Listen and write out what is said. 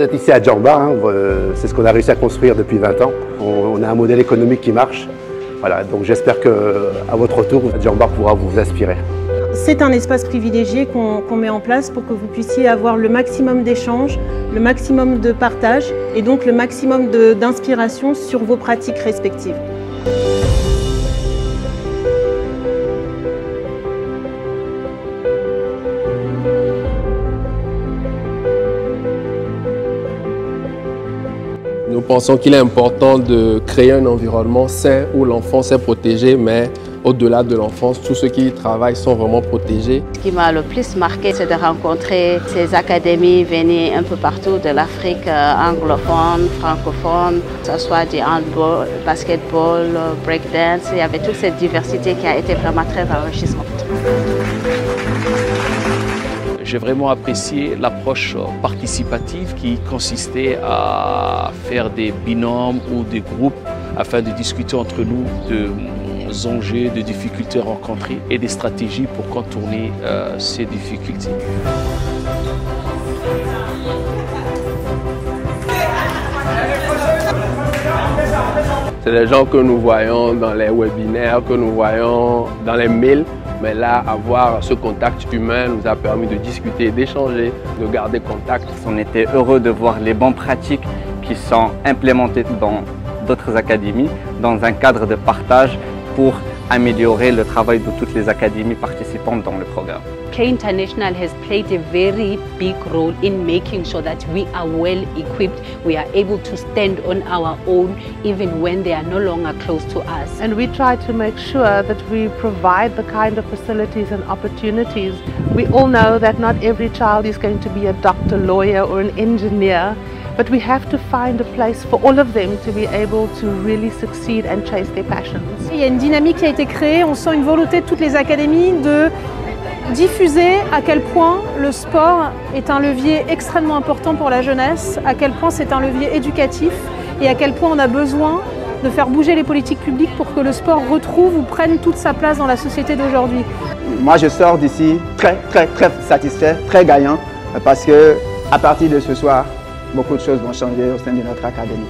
êtes ici à Djamba, hein, c'est ce qu'on a réussi à construire depuis 20 ans. On a un modèle économique qui marche. Voilà, donc j'espère qu'à votre retour, Djamba pourra vous inspirer. C'est un espace privilégié qu'on met en place pour que vous puissiez avoir le maximum d'échanges, le maximum de partage et donc le maximum d'inspiration sur vos pratiques respectives. Nous pensons qu'il est important de créer un environnement sain où l'enfant s'est protégé, mais au-delà de l'enfance, tous ceux qui y travaillent sont vraiment protégés. Ce qui m'a le plus marqué, c'est de rencontrer ces académies venues un peu partout de l'Afrique anglophone, francophone, que ce soit du handball, basketball, breakdance. Il y avait toute cette diversité qui a été vraiment très enrichissante. J'ai vraiment apprécié l'approche participative qui consistait à faire des binômes ou des groupes afin de discuter entre nous de enjeux, de difficultés rencontrées et des stratégies pour contourner ces difficultés. C'est des gens que nous voyons dans les webinaires, que nous voyons dans les mails. Mais là, avoir ce contact humain nous a permis de discuter, d'échanger, de garder contact. On était heureux de voir les bonnes pratiques qui sont implémentées dans d'autres académies, dans un cadre de partage pour améliorer le travail de toutes les académies participantes dans le programme. K International has played a very big role in making sure that we are well equipped, we are able to stand on our own even when they are no longer close to us. And we try to make sure that we provide the kind of facilities and opportunities. We all know that not every child is going to be a doctor, lawyer or an engineer, but we have to find a place for all of them to be able to really succeed and chase their passions. Il y a une dynamique qui a été créée, on sent une volonté de toutes les académies de diffuser à quel point le sport est un levier extrêmement important pour la jeunesse, à quel point c'est un levier éducatif et à quel point on a besoin de faire bouger les politiques publiques pour que le sport retrouve ou prenne toute sa place dans la société d'aujourd'hui. Moi je sors d'ici très satisfait, très gagnant parce que à partir de ce soir, beaucoup de choses vont changer au sein de notre académie.